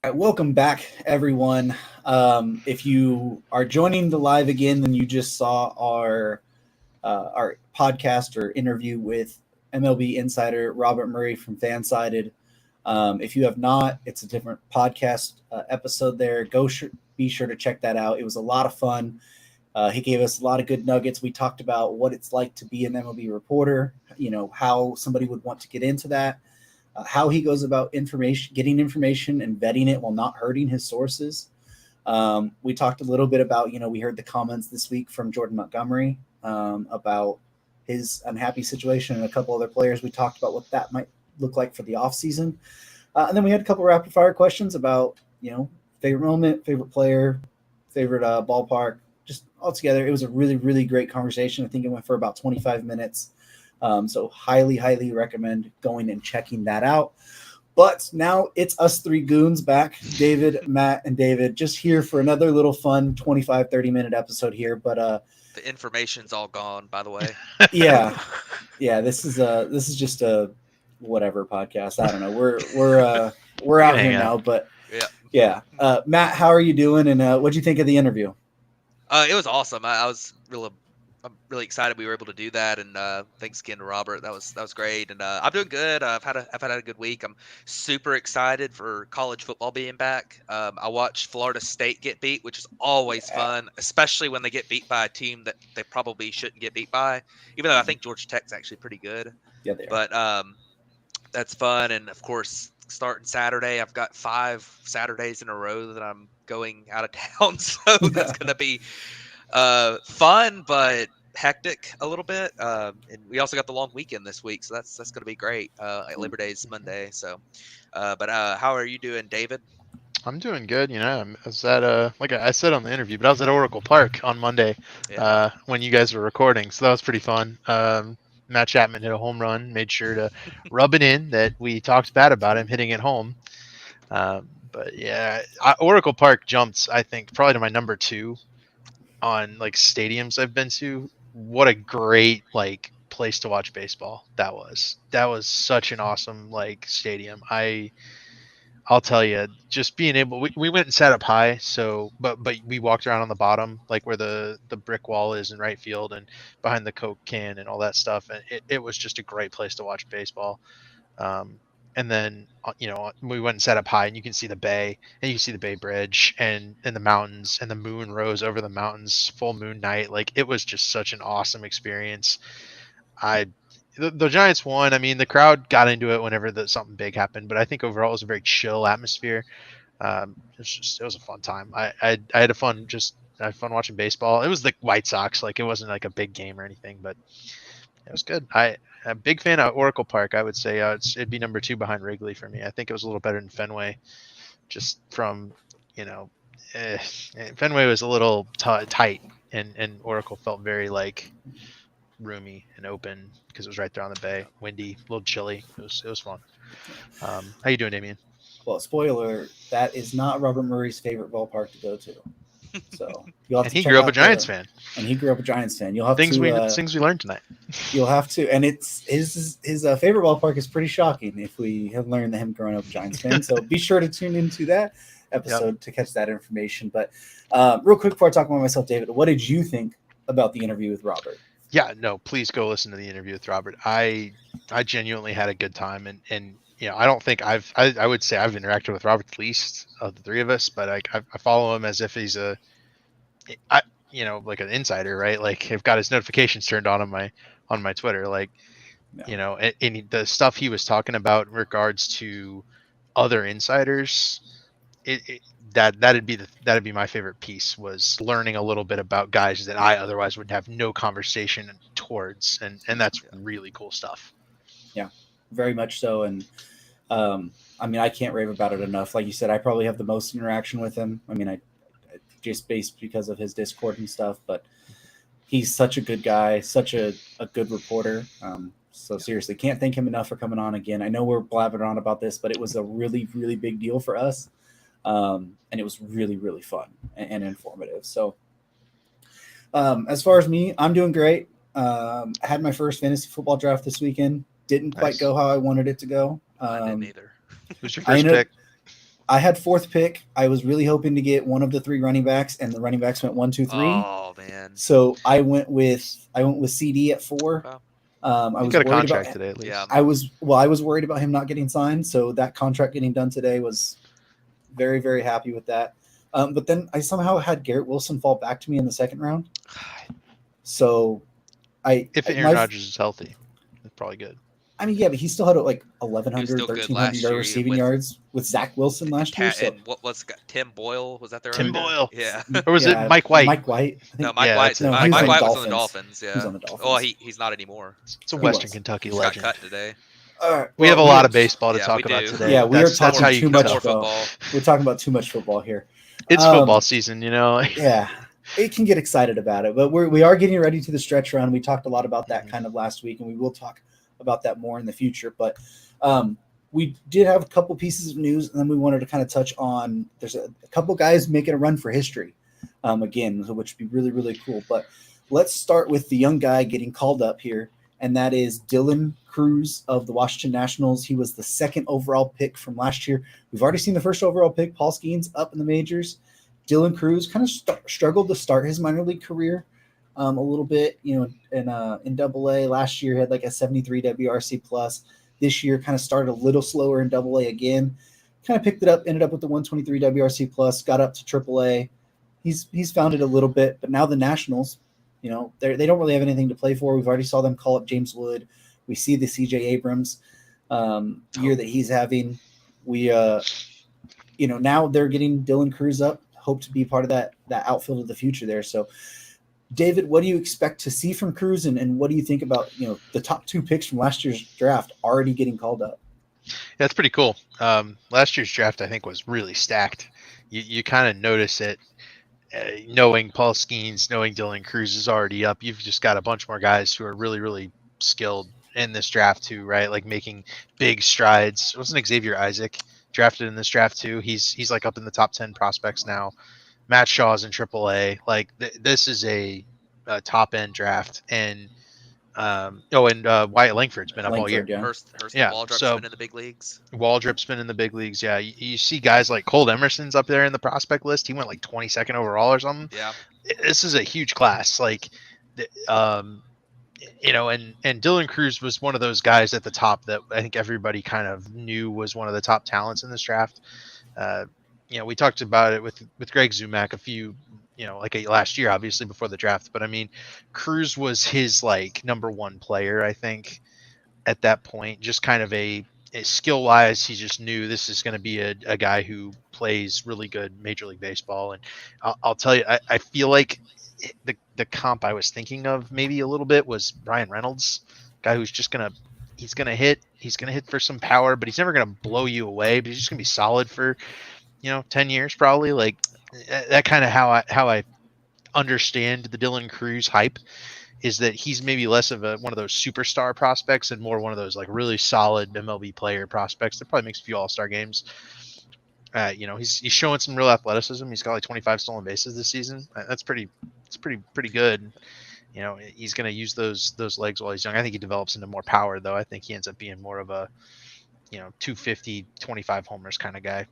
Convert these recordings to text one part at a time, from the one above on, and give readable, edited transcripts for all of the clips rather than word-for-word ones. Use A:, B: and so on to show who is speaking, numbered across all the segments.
A: All right, welcome back, everyone. If you are joining the live again, then you just saw our podcast or interview with MLB insider Robert Murray from Fansided. If you have not, it's a different podcast episode there. Be sure to check that out. It was a lot of fun. He gave us a lot of good nuggets. We talked about what it's like to be an MLB reporter, how somebody would want to get into that, how he goes about getting information and vetting it while not hurting his sources. We talked a little bit about, we heard the comments this week from Jordan Montgomery about his unhappy situation and a couple other players. We talked about what that might look like for the offseason. And then we had a couple rapid fire questions about, favorite moment, favorite player, favorite ballpark, just all together. It was a really, really great conversation. I think it went for about 25 minutes. So highly, highly recommend going and checking that out. But now it's us three goons back, David, Matt, and David, just here for another little fun 25, 30-minute episode here. But
B: the information's all gone, by the way.
A: yeah, this is just a whatever podcast. I don't know. We're out here now, but yeah. Matt, how are you doing? And what'd you think of the interview?
B: It was awesome. I'm really excited we were able to do that, and thanks again to Robert. That was great, and I'm doing good. I've had a good week. I'm super excited for college football being back. I watched Florida State get beat, which is always fun, especially when they get beat by a team that they probably shouldn't get beat by. Even though I think Georgia Tech's actually pretty good.
A: Yeah, they are.
B: But that's fun, and of course, starting Saturday, I've got 5 Saturdays in a row that I'm going out of town, so that's gonna be fun but hectic a little bit. And we also got the long weekend this week, so that's gonna be great. Labor Day's Monday, so. But how are you doing, David?
C: I'm doing good. I was at like I said on the interview, but I was at Oracle Park on Monday when you guys were recording, so that was pretty fun. Matt Chapman hit a home run, made sure to rub it in that we talked bad about him hitting it home. But yeah, Oracle Park jumped, I think, probably to my number 2 on like stadiums I've been to. What a great place to watch baseball that was. That was such an awesome stadium. I'll tell you, just being able, we went and sat up high, so but we walked around on the bottom, like where the brick wall is in right field and behind the Coke can and all that stuff, and it was just a great place to watch baseball. And then we went and sat up high, and you can see the bay, and you can see the Bay Bridge and the mountains, and the moon rose over the mountains, full moon night. Like, it was just such an awesome experience. The Giants won. I mean, the crowd got into it whenever something big happened, but I think overall it was a very chill atmosphere. It was a fun time. I had fun watching baseball. It was the White Sox, it wasn't like a big game or anything, but it was good. I'm a big fan of Oracle Park. I would say it'd be number 2 behind Wrigley for me. I think it was a little better than Fenway, just from Fenway was a little tight, and Oracle felt very roomy and open because it was right there on the bay. Windy, a little chilly. It was fun. How you doing, Damien?
A: Well, spoiler, that is not Robert Murray's favorite ballpark to go to. So you'll have
C: and
A: to
C: he
A: check
C: grew up
A: out
C: a Giants fan.
A: And he grew up a Giants fan. You'll have
C: things
A: to
C: things we learned tonight.
A: You'll have to, and it's his favorite ballpark is pretty shocking if we have learned that him growing up a Giants fan. So be sure to tune into that episode to catch that information. But real quick before I talk about myself, David, what did you think about the interview with Robert?
C: Yeah, no, please go listen to the interview with Robert. I genuinely had a good time, and I don't think I would say I've interacted with Robert the least of the 3 of us, but I follow him as if he's like an insider, right? Like, I've got his notifications turned on my Twitter, and the stuff he was talking about in regards to other insiders, that'd be my favorite piece, was learning a little bit about guys that I otherwise would have no conversation towards, and that's really cool stuff.
A: Yeah, very much so. And I mean, I can't rave about it enough. Like you said, I probably have the most interaction with him. I mean, I just based because of his Discord and stuff, but he's such a good guy, such a good reporter. So seriously, can't thank him enough for coming on again. I know we're blabbering on about this, but it was a really, really big deal for us. And it was really, really fun and informative. So as far as me, I'm doing great. I had my first fantasy football draft this weekend. Didn't quite go how I wanted it to go.
B: I didn't either.
C: Who's your first pick?
A: I had 4th pick. I was really hoping to get one of the 3 running backs, and the running backs went 1, 2, 3.
B: Oh man.
A: So I went with CD at 4.
B: Wow.
A: I
C: He
A: was
C: got a
A: worried
C: contract
A: about
C: today at least.
B: Yeah.
A: I was worried about him not getting signed. So that contract getting done today was very, very happy with that. But then I somehow had Garrett Wilson fall back to me in the 2nd round. So
C: If Aaron
A: my
C: Rodgers is healthy, it's probably good.
A: I mean, yeah, but he still had like
B: He was
A: 1,100,
B: still good
A: 1,300
B: last
A: yard
B: year
A: receiving
B: with
A: yards with Zach Wilson last year. So
B: and what's Tim Boyle, was that their
C: Tim
B: other guy?
C: Boyle.
B: Yeah.
C: Or was
A: yeah,
C: it Mike White?
A: Mike White. I think,
B: No, Mike
C: Yeah,
B: White.
C: that's it.
A: no,
C: Mike
A: he was
B: Mike
A: on the
B: White was on the
A: Dolphins.
B: Dolphins.
A: He
B: Yeah.
A: was on the Dolphins.
B: Oh, he's not anymore.
C: It's a
A: He
C: Western
A: was.
C: Kentucky
B: Just got
C: legend.
B: cut today.
A: All right,
C: We have a
A: well,
C: lot of baseball to
B: Yeah,
C: talk
B: we
C: about
B: do.
C: today.
A: Yeah, we are
C: That's
A: talking
C: how you
A: too
C: can
A: much
C: tell.
B: More football.
A: We're talking about too much football here.
C: It's football season, you know.
A: Yeah, it can get excited about it, but we are getting ready to the stretch run. We talked a lot about that kind of last week, and we will talk about that more in the future. But we did have a couple pieces of news, and then we wanted to kind of touch on. There's a couple guys making a run for history, again, which would be really, really cool. But let's start with the young guy getting called up here, and that is Dylan Cruz of the Washington Nationals. He was the 2nd overall pick from last year. We've already seen the 1st overall pick, Paul Skeens, up in the majors. Dylan Cruz kind of struggled to start his minor league career a little bit, in Double-A. Last year, he had like a 73 WRC plus. This year, kind of started a little slower in Double-A again. Kind of picked it up, ended up with the 123 WRC plus, got up to Triple-A. He's found it a little bit, but now the Nationals, they don't really have anything to play for. We've already saw them call up James Wood. We see the CJ Abrams year that he's having. We now they're getting Dylan Cruz up. Hope to be part of that outfield of the future there. So, David, what do you expect to see from Cruz, and what do you think about the top 2 picks from last year's draft already getting called up?
C: Yeah, it's pretty cool. Last year's draft, I think, was really stacked. You kind of notice it, knowing Paul Skeens, knowing Dylan Cruz is already up. You've just got a bunch more guys who are really, really skilled in this draft too, right? Like making big strides. Wasn't Xavier Isaac drafted in this draft too? He's like up in the top 10 prospects now. Matt Shaw's in AAA. Like this is a top end draft, and Wyatt Langford's been up all year.
A: Yeah.
B: Hurst
C: Yeah,
B: and Waldrop's
C: so-
B: been in the big leagues.
C: Waldrop's been in the big leagues. Yeah, you see guys like Cole Emerson's up there in the prospect list. He went like 22nd overall or something.
B: Yeah.
C: This is a huge class. Like, and Dylan Cruz was one of those guys at the top that I think everybody kind of knew was one of the top talents in this draft. We talked about it with Greg Zumack a few, last year, obviously before the draft. But I mean, Cruz was his like number 1 player, I think, at that point. Just kind of a skill wise, he just knew this is going to be a guy who plays really good Major League Baseball. And I'll tell you, I feel like the comp I was thinking of maybe a little bit was Ryan Reynolds, guy who's just he's gonna hit for some power, but he's never gonna blow you away. But he's just gonna be solid for 10 years probably. Like that kind of how I understand the Dylan Cruz hype, is that he's maybe less of one of those superstar prospects and more one of those like really solid MLB player prospects that probably makes a few All-Star games. He's showing some real athleticism. He's got like 25 stolen bases this season. It's pretty good. He's going to use those legs while he's young. I think he develops into more power though. I think he ends up being more of a 250, 25 homers kind of guy.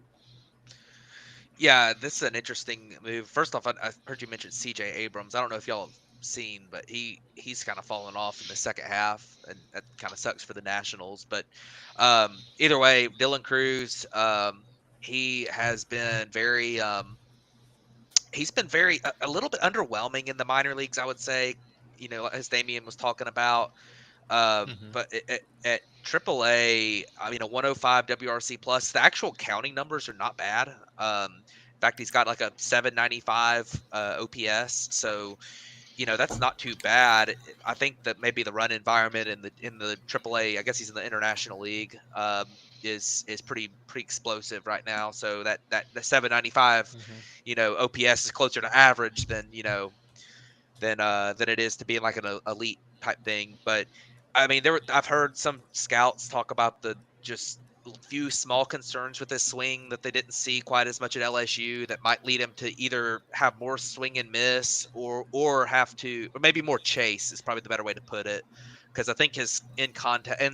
B: Yeah, this is an interesting move. First off, I heard you mention CJ Abrams. I don't know if y'all have seen, but he's kind of fallen off in the second half, and that kind of sucks for the Nationals. But either way, Dylan Cruz, he has been very a little bit underwhelming in the minor leagues, I would say. As Damian was talking about. But at AAA, I mean, a 105 WRC plus, the actual counting numbers are not bad. In fact, he's got like a 795 OPS, so that's not too bad. I think that maybe the run environment in the AAA, I guess he's in the International League, is pretty explosive right now. So that the 795, OPS is closer to average than it is to being like an elite type thing. But I mean, I've heard some scouts talk about the just few small concerns with his swing that they didn't see quite as much at LSU that might lead him to either have more swing and miss or maybe more chase is probably the better way to put it. Because I think his end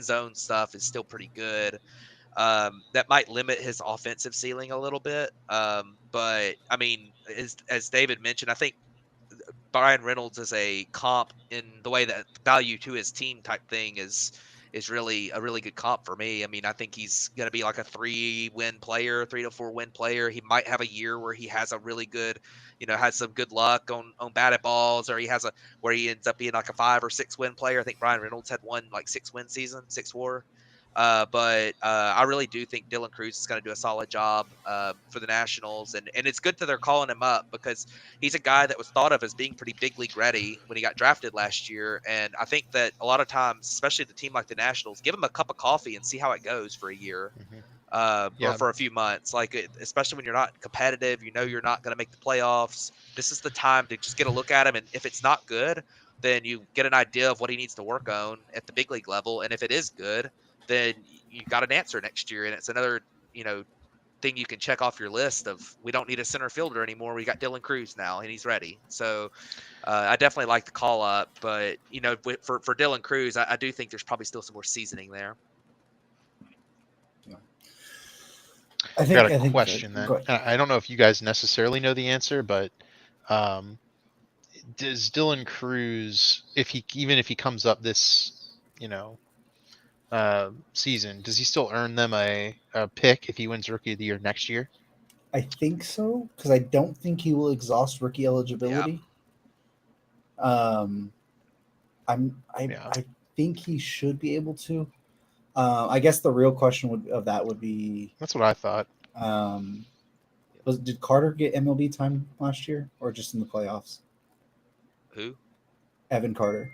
B: zone stuff is still pretty good. that might limit his offensive ceiling a little bit. But I mean, as David mentioned, I think Brian Reynolds is a comp in the way that value to his team type thing is really a really good comp for me. I mean, I think he's going to be like a 3-win player, 3 to 4 win player. He might have a year where he has a really good, has some good luck on batted balls, or he has a where he ends up being like a 5 or 6 win player. I think Brian Reynolds had one like 6-win season, 6-4. But I really do think Dylan Cruz is going to do a solid job for the Nationals, and it's good that they're calling him up because he's a guy that was thought of as being pretty big league ready when he got drafted last year. And I think that a lot of times, especially the team like the Nationals, give him a cup of coffee and see how it goes for a year. Or for a few months, especially when you're not competitive, you're not going to make the playoffs. This is the time to just get a look at him, and if it's not good, then you get an idea of what he needs to work on at the big league level. And if it is good, then you got an answer next year, and it's another thing you can check off your list of we don't need a center fielder anymore. We got Dylan Cruz now, and he's ready. So I definitely like the call up, but for Dylan Cruz, I do think there's probably still some more seasoning there.
C: I got a question then. I don't know if you guys necessarily know the answer, but does Dylan Cruz, even if he comes up this, season, does he still earn them a pick if he wins Rookie of the Year next year?
A: I think so, because I don't think he will exhaust rookie eligibility. Yeah. I think he should be able to. I guess the real question would be.
C: That's what I thought.
A: Did Carter get MLB time last year, or just in the playoffs?
B: Who?
A: Evan Carter.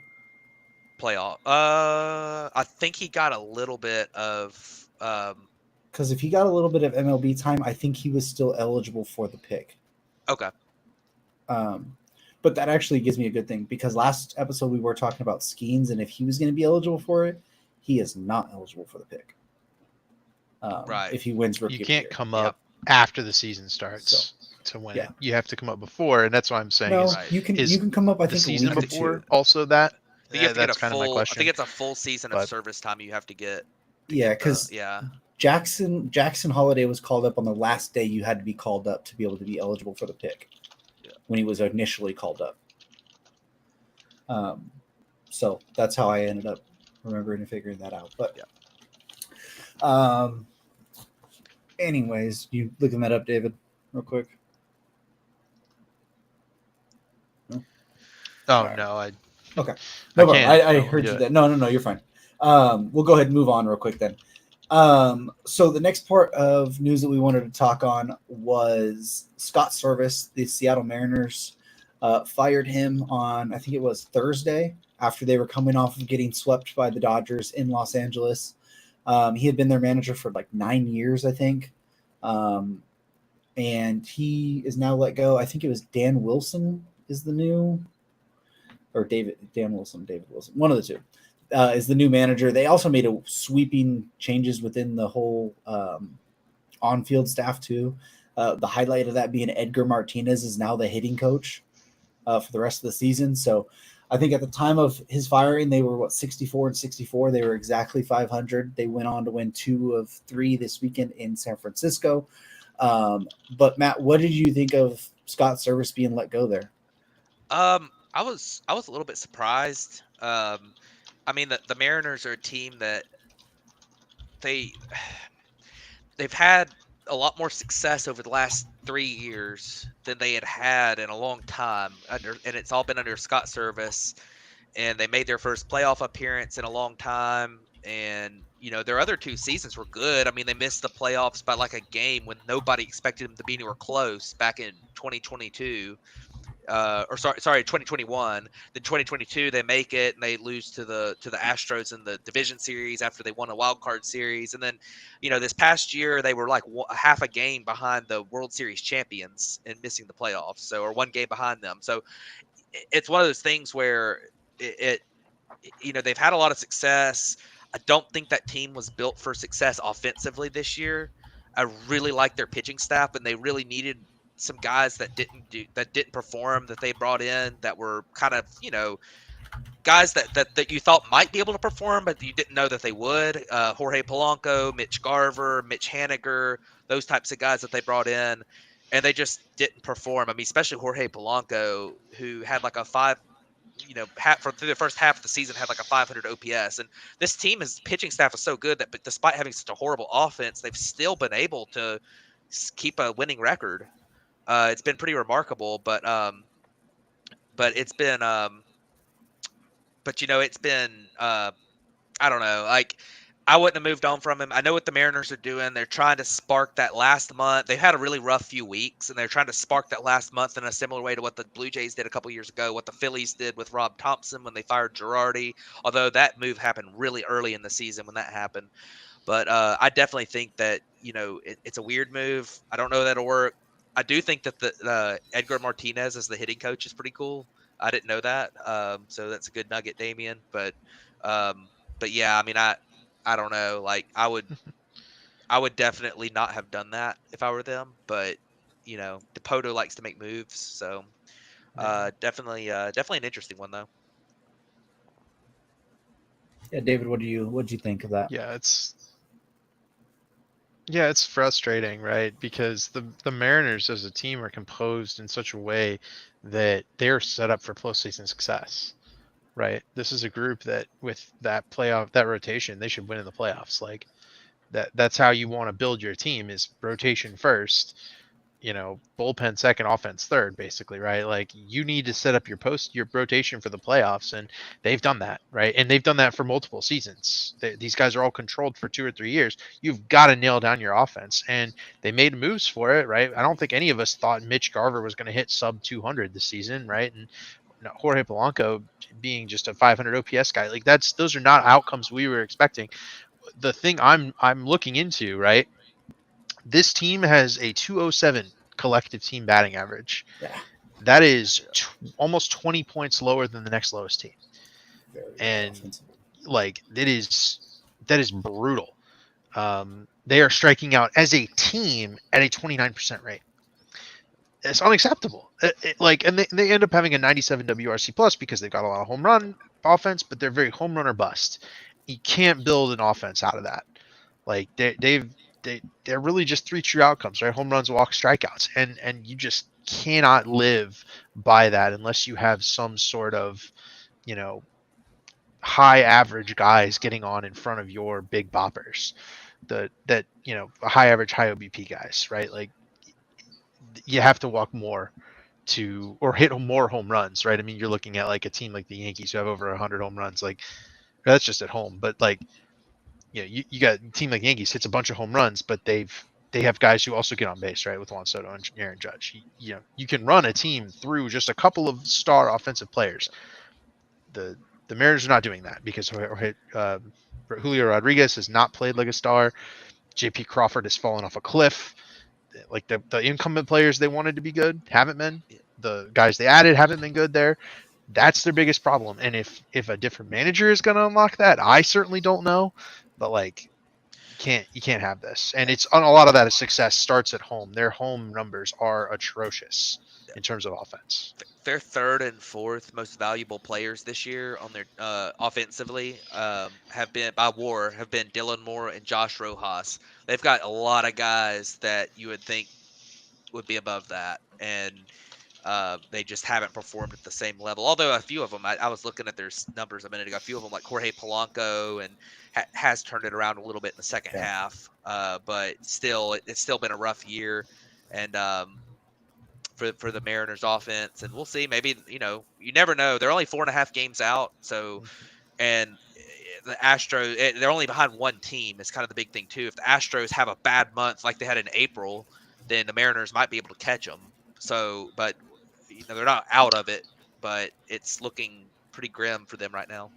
B: Playoff. I think he got a little bit of.
A: Because if he got a little bit of MLB time, I think he was still eligible for the pick.
B: Okay.
A: But that actually gives me a good thing, because last episode we were talking about Skeens, and if he was going to be eligible for it, he is not eligible for the pick.
B: Right.
A: If he wins Rookie
C: you can't come up after the season starts to win it. You have to come up before, and that's what I'm saying.
A: No, you can come up. I think
C: the season before.
A: Too.
C: Also, that.
B: I think you have to
C: that's
B: get
C: kind of my question.
B: I think it's a full season of service time you have to get.
A: Because Jackson Holiday was called up on the last day you had to be called up to be able to be eligible for the pick. When he was initially called up. So that's how I ended up remembering and figuring that out. But anyways, you looking that up, David, real quick?
C: No? Oh, right. No,
A: okay. No, I heard you that. No, you're fine. We'll go ahead and move on real quick then. So the next part of news that we wanted to talk on was Scott Servais, the Seattle Mariners, fired him on, I think it was Thursday, after they were coming off of getting swept by the Dodgers in Los Angeles. He had been their manager for like 9 years, I think. And he is now let go. I think it was Dan Wilson is the new, or David Wilson, one of the two. Is the new manager. They also made a sweeping changes within the whole on-field staff too. The highlight of that being Edgar Martinez is now the hitting coach for the rest of the season. So I think at the time of his firing, they were 64-64. They were exactly 500. They went on to win 2 of 3 this weekend in San Francisco. But Matt, what did you think of Scott Servais being let go there?
B: I was a little bit surprised. I mean, the Mariners are a team that they've had a lot more success over the last 3 years than they had in a long time, and it's all been under Scott Servais. And they made their first playoff appearance in a long time. And their other 2 seasons were good. I mean, they missed the playoffs by like a game when nobody expected them to be anywhere close back in 2022. 2021. Then 2022 they make it and they lose to the Astros in the division series after they won a wild card series. And then this past year they were like half a game behind the World Series champions and missing the playoffs, or 1 game behind them. So it's one of those things where they've had a lot of success. I don't think that team was built for success offensively this year. I really like their pitching staff, and they really needed some guys that didn't perform, that they brought in, that were kind of guys that you thought might be able to perform, but you didn't know that they would. Jorge Polanco, Mitch Garver, Mitch Haniger, those types of guys that they brought in, and they just didn't perform. I mean, especially Jorge Polanco, who had like a five, through the first half of the season had like a 500 OPS. And this team is pitching staff is so good that, but despite having such a horrible offense, they've still been able to keep a winning record. It's been pretty remarkable, but it's been it's been I don't know, like I wouldn't have moved on from him. I know what the Mariners are doing. They're trying to spark that last month. They've had a really rough few weeks, and they're trying to spark that last month in a similar way to what the Blue Jays did a couple years ago, what the Phillies did with Rob Thompson when they fired Girardi, although that move happened really early in the season when that happened. But I definitely think that, it's a weird move. I don't know that it'll work. I do think that the Edgar Martinez as the hitting coach is pretty cool. I didn't know that. So that's a good nugget, Damien. But yeah, I mean, I don't know. Like I would definitely not have done that if I were them. But Dipoto likes to make moves, so definitely an interesting one though.
A: Yeah, David, what do you think of that?
C: Yeah, it's frustrating, right? Because the Mariners as a team are composed in such a way that they're set up for postseason success, right? This is a group that with that rotation, they should win in the playoffs. Like that's how you want to build your team is rotation first, bullpen second, offense third, basically, right? Like you need to set up your rotation for the playoffs, and they've done that, right? And they've done that for multiple seasons. These guys are all controlled for 2 or 3 years. You've got to nail down your offense, and they made moves for it, right? I don't think any of us thought Mitch Garver was going to hit sub 200 this season, right? And Jorge Polanco being just a 500 OPS guy, like those are not outcomes we were expecting. The thing I'm looking into, right? This team has a 207 collective team batting average.
A: Yeah.
C: That is almost 20 points lower than the next lowest team. And like that is brutal. They are striking out as a team at a 29% rate. It's unacceptable. And they end up having a 97 WRC plus because they've got a lot of home run offense, but they're very home run or bust. You can't build an offense out of that. Like they're really just 3 true outcomes, right? Home runs, walks, strikeouts, and you just cannot live by that unless you have some sort of, high average guys getting on in front of your big boppers, a high average, high OBP guys, right? Like you have to walk more or hit more home runs, right? I mean, you're looking at like a team like the Yankees who have over 100 home runs, like that's just at home, but like. You got a team like Yankees hits a bunch of home runs, but they have guys who also get on base, right? With Juan Soto and Aaron Judge. You can run a team through just a couple of star offensive players. The Mariners are not doing that because Julio Rodriguez has not played like a star. JP Crawford has fallen off a cliff. Like the incumbent players they wanted to be good haven't been. The guys they added haven't been good there. That's their biggest problem. And if a different manager is going to unlock that, I certainly don't know. But like, you can't have this. And it's a lot of that is success starts at home. Their home numbers are atrocious in terms of offense.
B: Their third and fourth most valuable players this year on their offensively have been Dylan Moore and Josh Rojas. They've got a lot of guys that you would think would be above that, and they just haven't performed at the same level. Although a few of them, I was looking at their numbers a minute ago. A few of them, like Jorge Polanco, and has turned it around a little bit in the second half. But still, it's still been a rough year, and for the Mariners offense. And we'll see. Maybe you never know. They're only 4.5 games out. So, and the Astros, they're only behind one team. It's kind of the big thing too. If the Astros have a bad month like they had in April, then the Mariners might be able to catch them. So, but they're not out of it, but it's looking pretty grim for them right now.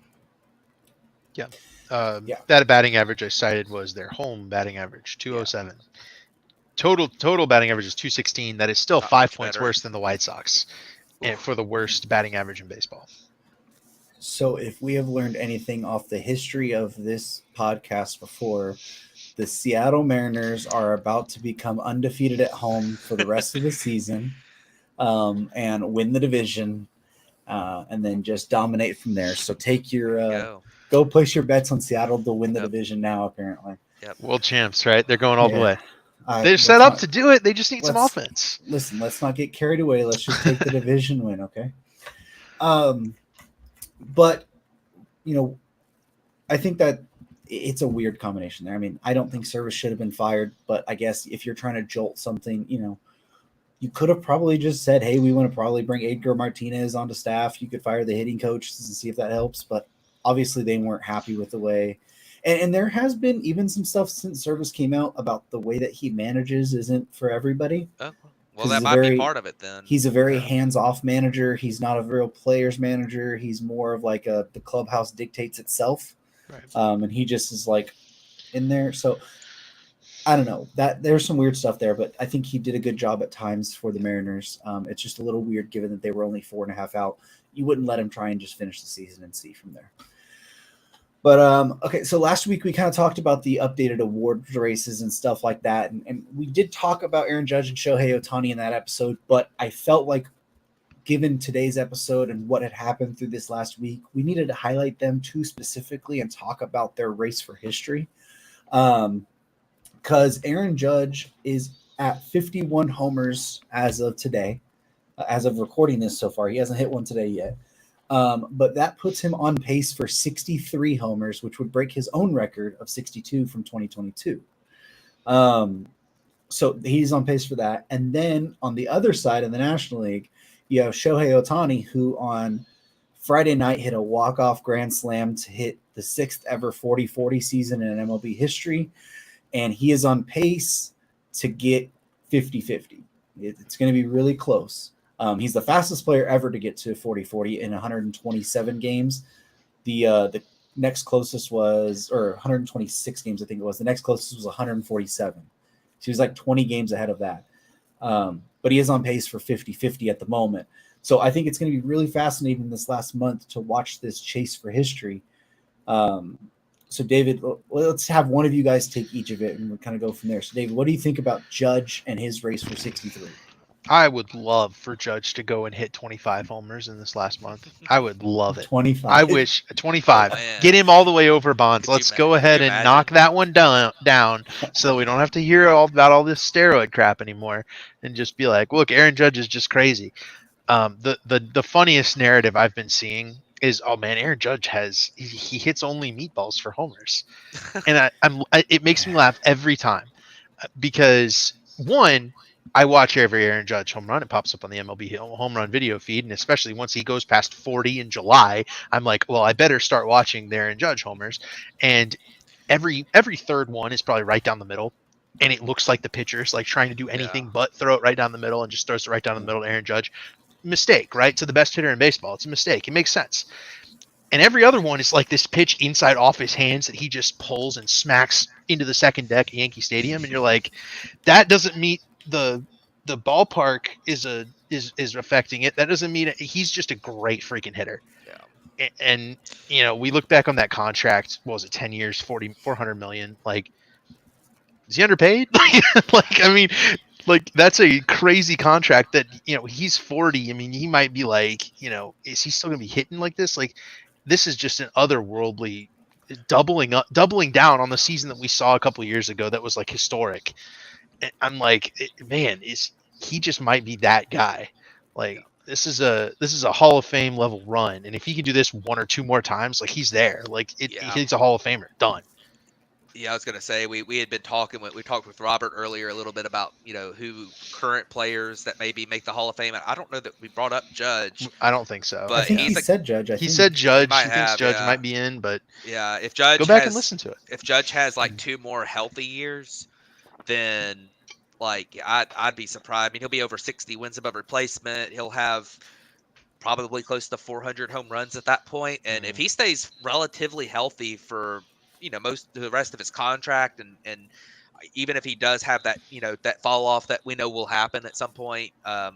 C: Yeah. That batting average I cited was their home batting average, 207. Yeah. Total batting average is 216. That is still not 5 points worse than the White Sox, and for the worst batting average in baseball.
A: So if we have learned anything off the history of this podcast before, the Seattle Mariners are about to become undefeated at home for the rest of the season, and win the division. and then just dominate from there. So take your
B: Go.
A: place your bets on Seattle to win the
B: Yep.
A: division now. Apparently,
B: Yep.
C: World champs, right? They're going all the
A: Yeah.
C: way. They're set up to do it. They just need some offense.
A: Listen, let's not get carried away. Let's just take the division win, okay? But I think that it's a weird combination there. I mean, I don't think Servais should have been fired, but I guess if you're trying to jolt something, you could have probably just said, hey, we want to probably bring Edgar Martinez onto staff. You could fire the hitting coaches and see if that helps. But obviously they weren't happy with the way. And there has been even some stuff since Servais came out about the way that he manages isn't for everybody.
B: Oh, well, that might be part of it then.
A: He's a very hands-off manager. He's not a real players manager. He's more of like the clubhouse dictates itself.
C: Right.
A: And he just is like in there. So I don't know that there's some weird stuff there, but I think he did a good job at times for the Mariners. It's just a little weird given that they were only 4.5 out. You wouldn't let him try and just finish the season and see from there. But okay, so last week we kind of talked about the updated award races and stuff like that, and we did talk about Aaron Judge and Shohei Ohtani in that episode, but I felt like given today's episode and what had happened through this last week, we needed to highlight them too specifically and talk about their race for history. Because Aaron Judge is at 51 homers as of today, as of recording this so far. He hasn't hit one today yet. But that puts him on pace for 63 homers, which would break his own record of 62 from 2022. So he's on pace for that. And then on the other side in the National League, you have Shohei Ohtani, who on Friday night hit a walk-off grand slam to hit the 6th ever 40-40 season in MLB history. And he is on pace to get 50-50. It's going to be really close. He's the fastest player ever to get to 40-40 in 127 games. The next closest was, or 126 games, I think it was. The next closest was 147. So he was like 20 games ahead of that. But he is on pace for 50-50 at the moment. So I think it's going to be really fascinating this last month to watch this chase for history. So David, let's have one of you guys take each of it and we'll kind of go from there. So David, what do you think about Judge and his race for 63?
C: I would love for Judge to go and hit 25 homers in this last month. I would love it.
A: 25.
C: I wish 25. Get him all the way over Bonds. Let's go ahead and knock that one down so we don't have to hear about all this steroid crap anymore and just be like, look, Aaron Judge is just crazy. The funniest narrative I've been seeing is, oh man, Aaron Judge he hits only meatballs for homers. And it makes me laugh every time because one, I watch every Aaron Judge home run. It pops up on the MLB home run video feed, and especially once he goes past 40 in July, I'm like, well, I better start watching the Aaron Judge homers. And every third one is probably right down the middle, and it looks like the pitcher's like trying to do anything but throw it right down the middle and just throws it right down the middle to Aaron Judge. Mistake, right? To the best hitter in baseball. It's a mistake. It makes sense. And every other one is like this pitch inside off his hands that he just pulls and smacks into the second deck at Yankee Stadium, and you're like, that doesn't meet the ballpark is affecting it. That doesn't mean he's just a great freaking hitter. Yeah. And we look back on that contract. What was it? 10 years, 400 million. Like, is he underpaid? Like that's a crazy contract that, he's 40. I mean, he might be like, is he still gonna be hitting like this? Like, this is just an otherworldly doubling down on the season that we saw a couple of years ago. That was like historic. I'm like, man, he just might be that guy. Like, this is a Hall of Fame level run, and if he can do this one or two more times, like, he's there. Like, he's a Hall of Famer. Done.
B: Yeah, I was gonna say we had been talking. We talked with Robert earlier a little bit about who current players that maybe make the Hall of Fame. And I don't know that we brought up Judge.
C: I don't think so.
A: But I think he said Judge.
C: He said Judge. He thinks Judge might be in, but
B: yeah, if Judge
C: go back and listen to it.
B: If Judge has like 2 more healthy years, then like I'd be surprised. I mean, he'll be over 60 wins above replacement. He'll have probably close to 400 home runs at that point. And if he stays relatively healthy for most of the rest of his contract, and even if he does have that that fall off that we know will happen at some point, I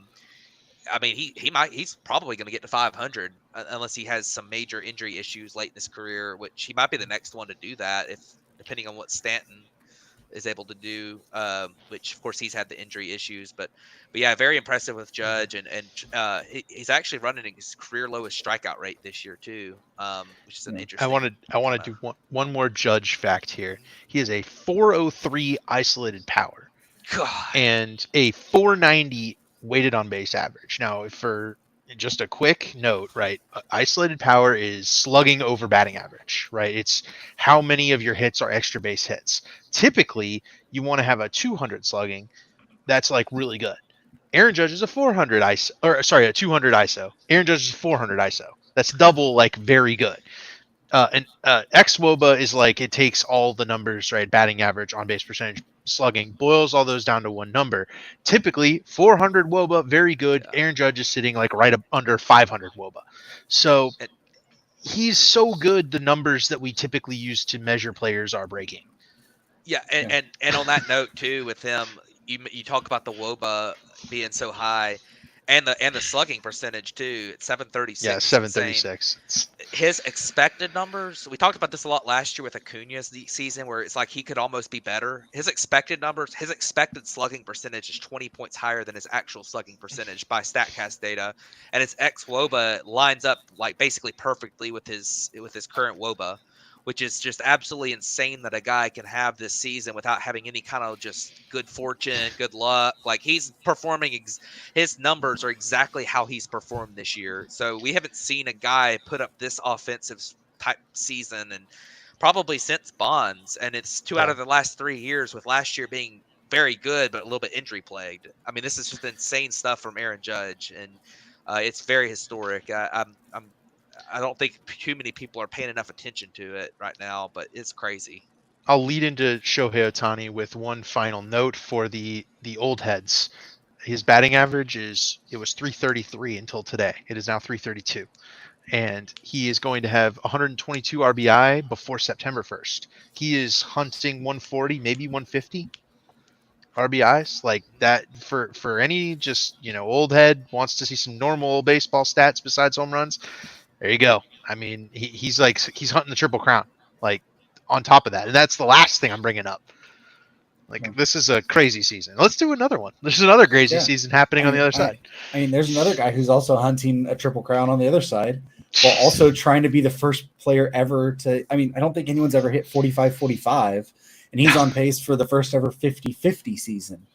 B: mean he's probably going to get to 500 unless he has some major injury issues late in his career, which he might be the next one to do that if depending on what Stanton is able to do, which of course he's had the injury issues, but yeah, very impressive with Judge, and he's actually running his career lowest strikeout rate this year too, which is an
A: Yeah.
B: interesting.
C: I want to do one more Judge fact here. He has a 403 isolated power
B: God,
C: and a 490 weighted on base average. Now, for just a quick note, right? Isolated power is slugging over batting average, right? It's how many of your hits are extra base hits. Typically, you want to have a 200 slugging. That's like really good. Aaron Judge is a 400 ISO, or sorry, a 200 ISO. Aaron Judge is 400 ISO. That's double like very good. And xWOBA is like it takes all the numbers, right? Batting average, on base percentage, slugging, boils all those down to one number. Typically, 400 WOBA, very good.
B: yeah,
C: Aaron Judge is sitting like right up under 500 WOBA. So
B: and,
C: he's so good. The numbers that we typically use to measure players are breaking.
B: yeah,
A: Yeah.
B: and on that note too, with him, you talk about the WOBA being so high, and the slugging percentage too. At
C: Yeah,
B: 736 is insane.
C: 736.
B: His expected numbers, we talked about this a lot last year with Acuna's season, where it's like he could almost be better. His expected numbers, his expected slugging percentage is 20 points higher than his actual slugging percentage by Statcast data, and his ex WOBA lines up like basically perfectly with his current WOBA, which is just absolutely insane that a guy can have this season without having any kind of just good fortune, good luck. Like he's performing, his numbers are exactly how he's performed this year. So we haven't seen a guy put up this offensive type season and probably since Bonds. And it's two out
C: Yeah.
B: of the last 3 years, with last year being very good but a little bit injury plagued. I mean, this is just insane stuff from Aaron Judge, and it's very historic. I don't think too many people are paying enough attention to it right now, but it's crazy.
C: I'll lead into Shohei Ohtani with one final note for the old heads. His batting average was 333 until today. It is now 332. And he is going to have 122 RBI before September 1st. He is hunting 140, maybe 150 RBIs, like that for any just old head wants to see some normal baseball stats besides home runs. There you go. I mean, he's like he's hunting the triple crown, like on top of that, and that's the last thing I'm bringing up. Like this is a crazy season. Let's do another one. There's another crazy
A: Yeah.
C: season happening on the other side.
A: I mean, there's another guy who's also hunting a triple crown on the other side, while also trying to be the first player ever to. I mean, I don't think anyone's ever hit 45-45, and he's on pace for the first ever 50-50 season.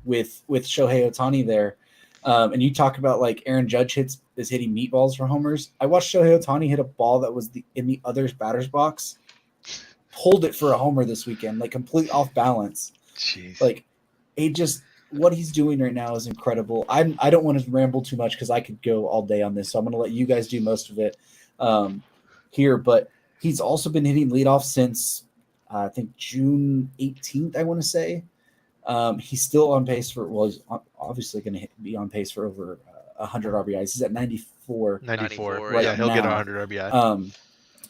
A: With Shohei Ohtani there. And you talk about like Aaron Judge is hitting meatballs for homers. I watched Shohei Ohtani hit a ball that was in the other's batter's box, pulled it for a homer this weekend, like completely off balance.
C: Jeez.
A: Like what he's doing right now is incredible. I don't want to ramble too much because I could go all day on this, so I'm going to let you guys do most of it here. But he's also been hitting leadoff since I think June 18th, I want to say. He's still on pace for, well, he's obviously going to be on pace for over 100 RBIs. He's at 94.
C: 94.
A: Right
C: Yeah, he'll
A: now.
C: get 100 RBI.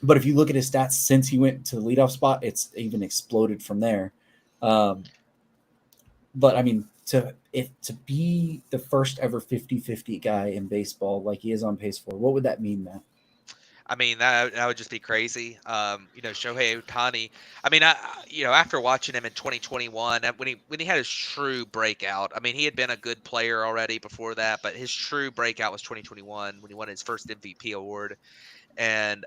A: But if you look at his stats since he went to the leadoff spot, it's even exploded from there. But I mean, to be the first ever 50-50 guy in baseball like he is on pace for, what would that mean, Matt?
B: I mean, that would just be crazy. Shohei Ohtani. I mean, after watching him in 2021, when he had his true breakout. I mean, he had been a good player already before that, but his true breakout was 2021 when he won his first MVP award. And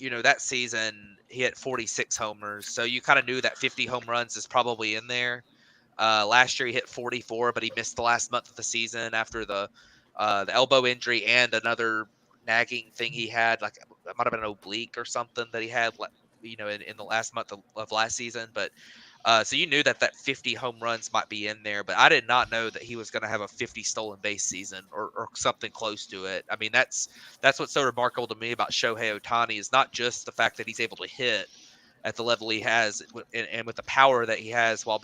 B: that season he hit 46 homers, so you kind of knew that 50 home runs is probably in there. Last year he hit 44, but he missed the last month of the season after the elbow injury and another nagging thing he had, like it might have been an oblique or something that he had, in the last month of last season. But so you knew that 50 home runs might be in there, but I did not know that he was going to have a 50 stolen base season or something close to it. I mean, that's what's so remarkable to me about Shohei Ohtani is not just the fact that he's able to hit at the level he has and with the power that he has while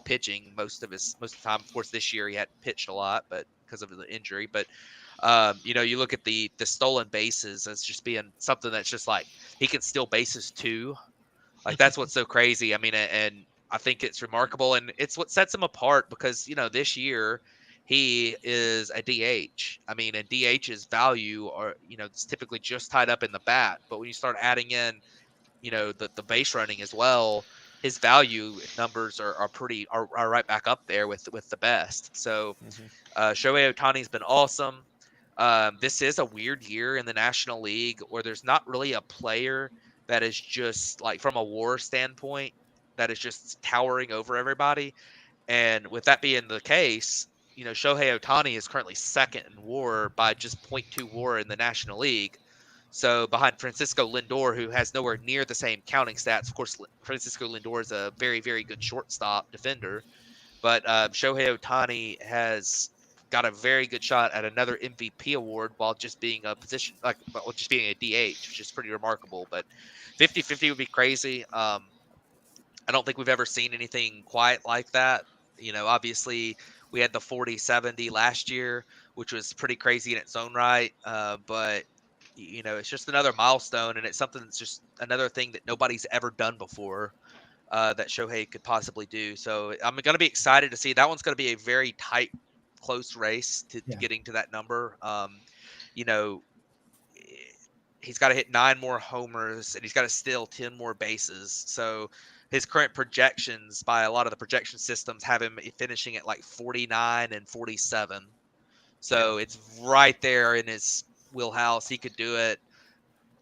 B: pitching most of the time. Of course, this year he hadn't pitched a lot, but because of the injury. But you look at the stolen bases as just being something that's just like he can steal bases too. Like that's what's so crazy. I mean, and I think it's remarkable, and it's what sets him apart because this year he is a DH. I mean, and DH's value it's typically just tied up in the bat, but when you start adding in the base running as well, his value numbers are right back up there with the best. So
C: Mhm.
B: Shohei Ohtani's been awesome. This is a weird year in the National League where there's not really a player that is just like from a WAR standpoint that is just towering over everybody. And with that being the case, Shohei Ohtani is currently second in WAR by just .2 WAR in the National League. So behind Francisco Lindor, who has nowhere near the same counting stats. Of course, Francisco Lindor is a very, very good shortstop defender, but Shohei Ohtani has got a very good shot at another MVP award while just being a position while just being a DH, which is pretty remarkable. But 50-50 would be crazy. I don't think we've ever seen anything quite like that. Obviously we had the 40-70 last year, which was pretty crazy in its own right. But it's just another milestone, and it's something that's just another thing that nobody's ever done before, that Shohei could possibly do. So I'm going to be excited to see. That one's going to be a very tight, close race to
A: Yeah.
B: getting to that number. You know, he's got to hit 9 more homers and he's got to steal 10 more bases. So his current projections by a lot of the projection systems have him finishing at like 49 and 47. So it's right there in his wheelhouse. He could do it.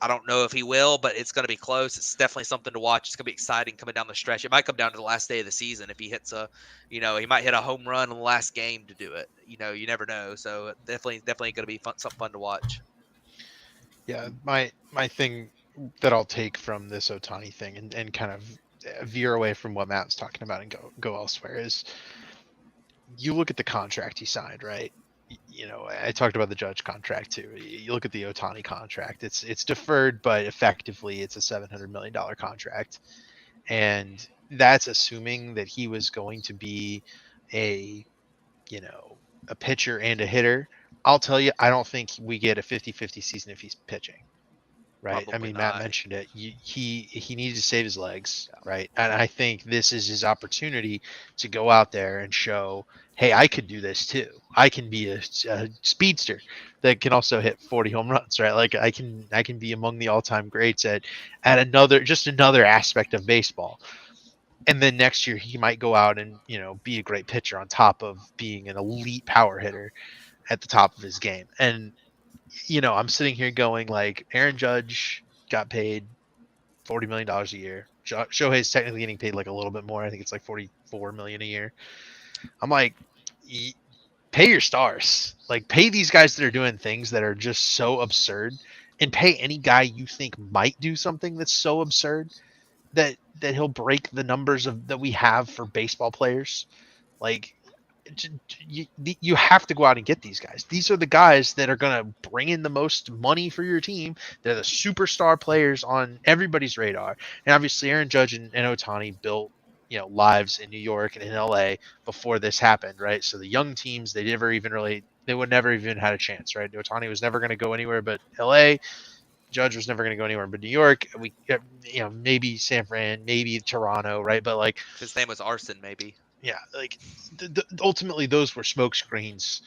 B: I don't know if he will, but it's going to be close. It's definitely something to watch. It's going to be exciting coming down the stretch. It might come down to the last day of the season if he hits he might hit a home run in the last game to do it. You never know. So definitely going to be something fun to watch.
C: Yeah, my thing that I'll take from this Otani thing and kind of veer away from what Matt was talking about and go elsewhere is you look at the contract he signed, right? I talked about the Judge contract too. You look at the Otani contract. It's deferred, but effectively it's a $700 million contract, and that's assuming that he was going to be a you know a pitcher and a hitter. I'll tell you, I don't think we get a 50-50 season if he's pitching. Right. I
B: Probably
C: mean, Matt
B: not.
C: mentioned it. He needs to save his legs,
B: Yeah.
C: right? And I think this is his opportunity to go out there and show, hey, I could do this too. I can be a speedster that can also hit 40 home runs, right? Like I can be among the all-time greats at another aspect of baseball. And then next year he might go out and be a great pitcher on top of being an elite power hitter at the top of his game. And I'm sitting here going like Aaron Judge got paid $40 million a year. Shohei's technically getting paid like a little bit more. I think it's like 44 million a year. I'm like, pay your stars. Like pay these guys that are doing things that are just so absurd, and pay any guy you think might do something that's so absurd that he'll break the numbers that we have for baseball players. Like you have to go out and get these guys. These are the guys that are going to bring in the most money for your team. They're the superstar players on everybody's radar. And obviously, Aaron Judge and Ohtani built lives in New York and in LA before this happened, right? So the young teams, they would never even had a chance, right? Ohtani was never going to go anywhere but LA. Judge was never going to go anywhere but New York. Maybe San Fran, maybe Toronto, right? But like,
B: If his name was Arson, maybe.
C: yeah, like ultimately those were smoke screens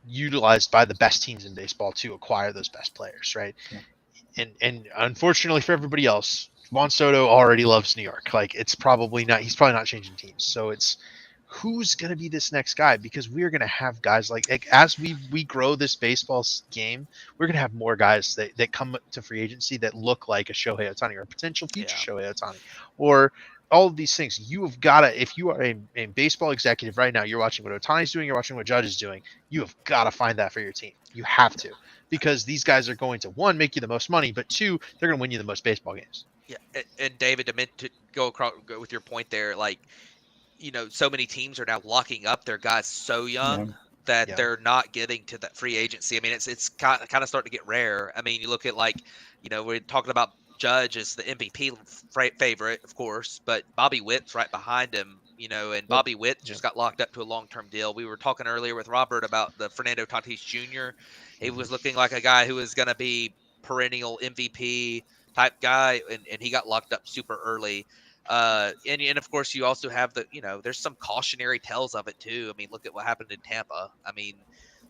C: utilized by the best teams in baseball to acquire those best players, right?
A: Yeah.
C: And unfortunately for everybody else, Juan Soto already loves New York. Like he's probably not changing teams. So it's who's going to be this next guy, because we're going to have guys like as we grow this baseball game, we're going to have more guys that come to free agency that look like a Shohei Ohtani or a potential future Shohei Ohtani, or all of these things. You have got to, if you are a baseball executive right now, you're watching what Otani's doing, you're watching what Judge is doing, you have got to find that for your team. You have to, because these guys are going to, one, make you the most money, but two, they're going to win you the most baseball games.
B: Yeah, and David, to go with your point there, like so many teams are now locking up their guys so young that they're not getting to that free agency. I mean, it's kind of starting to get rare. I mean, you look at we're talking about Judge as the MVP favorite, of course, but Bobby Witt's right behind him. And Bobby Witt just got locked up to a long-term deal. We were talking earlier with Robert about the Fernando Tatis Jr. He was looking like a guy who was going to be perennial MVP type guy, and he got locked up super early. And of course you also have there's some cautionary tales of it too. I mean, look at what happened in Tampa. I mean,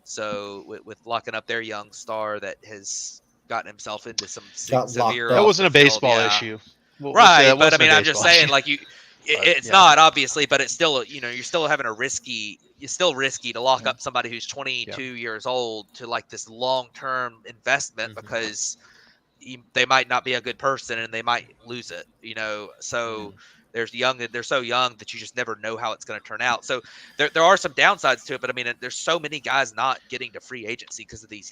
B: so with locking up their young star that has gotten himself into some severe.
C: That wasn't a baseball issue.
B: Right, but I mean, I'm just saying, like it's
C: yeah.
B: not obviously, but it's still, you're still having it's still risky to lock up somebody who's 22 years old to like this long-term investment because they might not be a good person and they might lose it, so they're so young that you just never know how it's going to turn out. So there are some downsides to it, but I mean, there's so many guys not getting to free agency because of these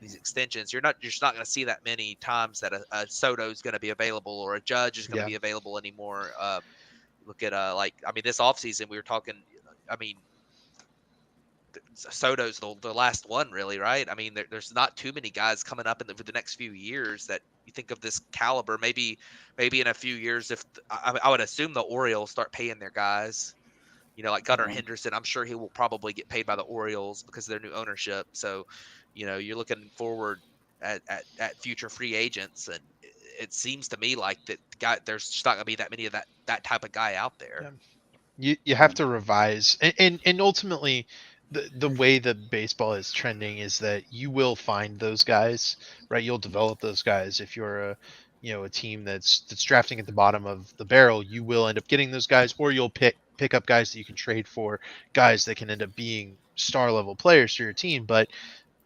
B: extensions. You're just not going to see that many times that a Soto is going to be available or a Judge is going to be available anymore. Look at I mean, this offseason we were talking, I mean, Soto's the last one, really, right? I mean, there's not too many guys coming up for the next few years that you think of this caliber. Maybe in a few years, if I would assume the Orioles start paying their guys, like Gunnar Henderson. I'm sure he will probably get paid by the Orioles because of their new ownership. So, you're looking forward at future free agents, and it seems to me like there's just not going to be that many of that type of guy out there.
C: You have to revise, and ultimately the way that baseball is trending is that you will find those guys, right? You'll develop those guys. If you're a team that's drafting at the bottom of the barrel, you will end up getting those guys, or you'll pick up guys that you can trade for, guys that can end up being star level players for your team. But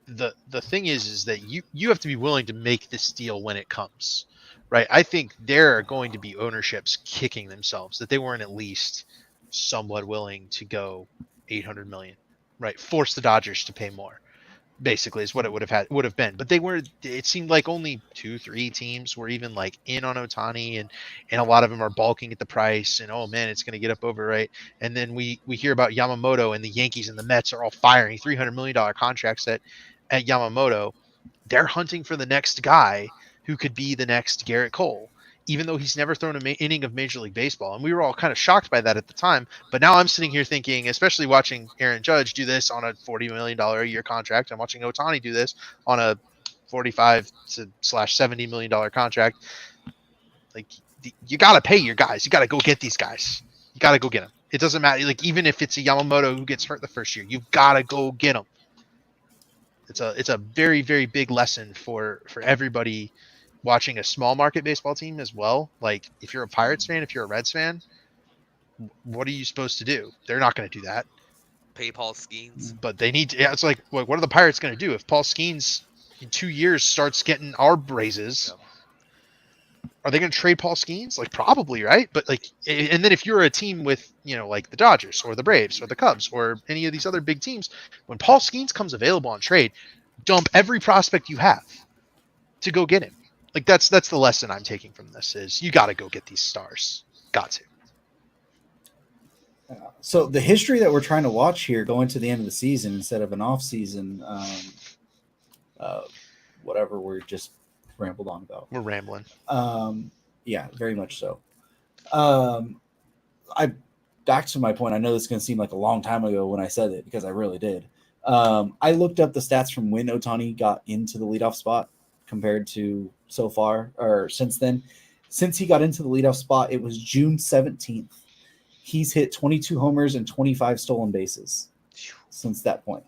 C: the thing is that you have to be willing to make this deal when it comes, right? I think there are going to be ownerships kicking themselves that they weren't at least somewhat willing to go 800 million, right? Force the Dodgers to pay more, basically, is what it would have been. But it seemed like only 2-3 teams were even like in on Ohtani, and a lot of them are balking at the price, and oh man, it's going to get up over, right? And then we hear about Yamamoto, and the Yankees and the Mets are all firing $300 million contracts at Yamamoto. They're hunting for the next guy who could be the next Garrett Cole, even though he's never thrown an inning of Major League Baseball. And we were all kind of shocked by that at the time. But now I'm sitting here thinking, especially watching Aaron Judge do this on a $40 million a year contract. I'm watching Ohtani do this on a $45 to $70 million contract. Like, you got to pay your guys. You got to go get these guys. You got to go get them. It doesn't matter. Like, even if it's a Yamamoto who gets hurt the first year, you've got to go get them. It's a very, very big lesson for everybody watching a small market baseball team as well. Like, if you're a Pirates fan, if you're a Reds fan, what are you supposed to do? They're not going to do that.
B: Pay Paul Skeens.
C: But they need to. Yeah, it's like, what are the Pirates going to do if Paul Skeens in 2 years starts getting arb raises? Are they going to trade Paul Skeens? Like, probably, right? But like, and then if you're a team with, like the Dodgers or the Braves or the Cubs or any of these other big teams, when Paul Skeens comes available on trade, dump every prospect you have to go get him. Like, that's the lesson I'm taking from this, is you got to go get these stars. Got to.
A: So the history that we're trying to watch here going to the end of the season instead of an off season, whatever we're just rambled on about.
C: We're rambling.
A: Yeah, very much so. Back to my point. I know this is going to seem like a long time ago when I said it, because I really did. I looked up the stats from when Ohtani got into the leadoff spot compared to so far, or since then. Since he got into the leadoff spot, it was June 17th. He's hit 22 homers and 25 stolen bases since that point.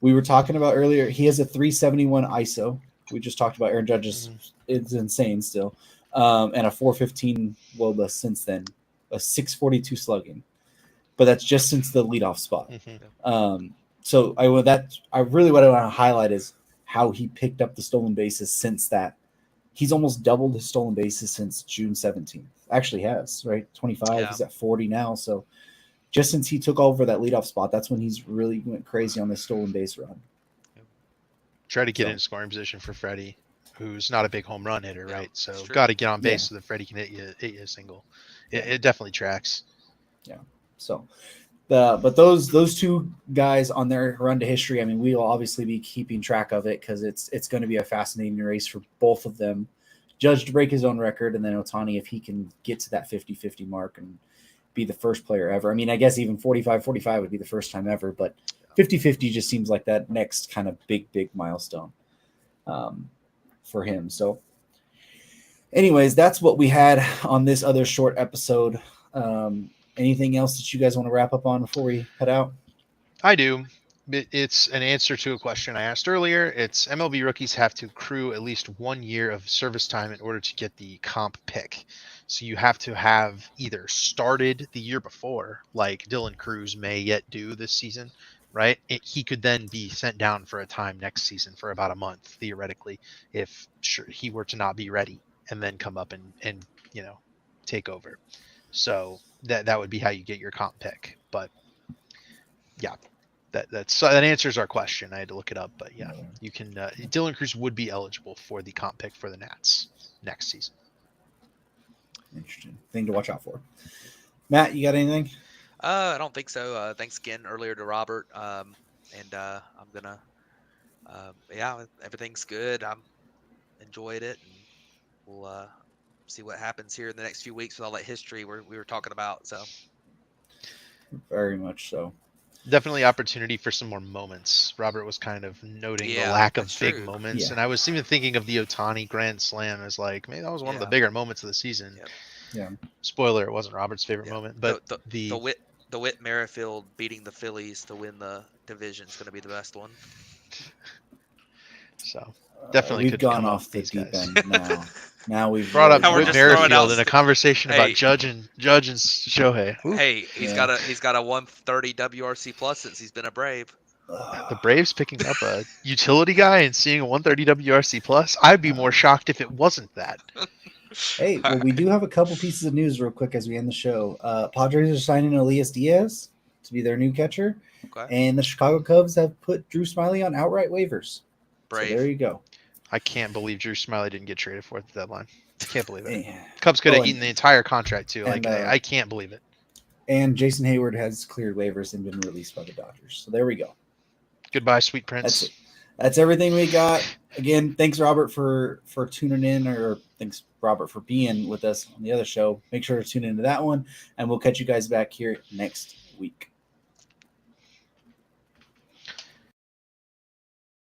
A: We were talking about earlier, he has a 371 ISO. We just talked about Aaron Judge's. It's insane still. And a 415 WOBA since then, a 642 slugging. But that's just since the leadoff spot. So what I want to highlight is how he picked up the stolen bases since that. He's almost doubled his stolen bases since June 17th. Actually has, right? 25. Yeah. He's at 40 now. So just since he took over that leadoff spot, that's when he's really went crazy on this stolen base run.
C: Try to get in scoring position for Freddie, who's not a big home run hitter, right? So got to get on base so that Freddie can hit you a single. It definitely tracks.
A: Yeah. So, but those two guys on their run to history, I mean, we will obviously be keeping track of it because it's going to be a fascinating race for both of them. Judge to break his own record, and then Ohtani, if he can get to that 50-50 mark and be the first player ever. I mean, I guess even 45-45 would be the first time ever, but 50-50 just seems like that next kind of big milestone for him. So anyways, that's what we had on this other short episode. Anything else that you guys want to wrap up on before we head out?
C: I do. It's an answer to a question I asked earlier. It's MLB rookies have to accrue at least 1 year of service time in order to get the comp pick. So you have to have either started the year before, like Dylan Cruz may yet do this season, right? He could then be sent down for a time next season for about a month, theoretically, if he were to not be ready, and then come up and take over. So that would be how you get your comp pick. But yeah, that answers our question. I had to look it up, but yeah, you can. Dylan Cruz would be eligible for the comp pick for the Nats next season.
A: Interesting thing to watch out for. Matt, you got anything?
B: I don't think so. Thanks again earlier to Robert. I'm gonna. Yeah, everything's good. I'm enjoyed it, and we'll see what happens here in the next few weeks with all that history we were talking about. So
A: very much so.
C: Definitely opportunity for some more moments. Robert was kind of noting the lack of big moments, and I was even thinking of the Ohtani Grand Slam as like, maybe that was one of the bigger moments of the season.
B: Yep.
A: Yeah.
C: Spoiler: it wasn't Robert's favorite moment, but
B: the Whit Merrifield beating the Phillies to win the division is going to be the best one.
C: So definitely
A: we've gone off the deep end now. Now we've
C: brought up
B: Whit
C: Merrifield in a conversation about Judge and Shohei. Ooh.
B: Hey, he's got a 130 WRC plus since he's been a Brave.
C: The Braves picking up a utility guy and seeing a 130 WRC plus. I'd be more shocked if it wasn't that.
A: Hey, well, we do have a couple pieces of news real quick as we end the show. Padres are signing Elias Diaz to be their new catcher, and the Chicago Cubs have put Drew Smyly on outright waivers.
B: Brave.
A: So there you go.
C: I can't believe Drew Smyly didn't get traded for at the deadline. I can't believe it.
A: Yeah.
C: Cubs could have eaten the entire contract too. Like I can't believe it.
A: And Jason Hayward has cleared waivers and been released by the Dodgers. So there we go.
C: Goodbye, sweet prince.
A: That's everything we got. Again, thanks Robert for tuning in, or thanks Robert for being with us on the other show. Make sure to tune into that one, and we'll catch you guys back here next week.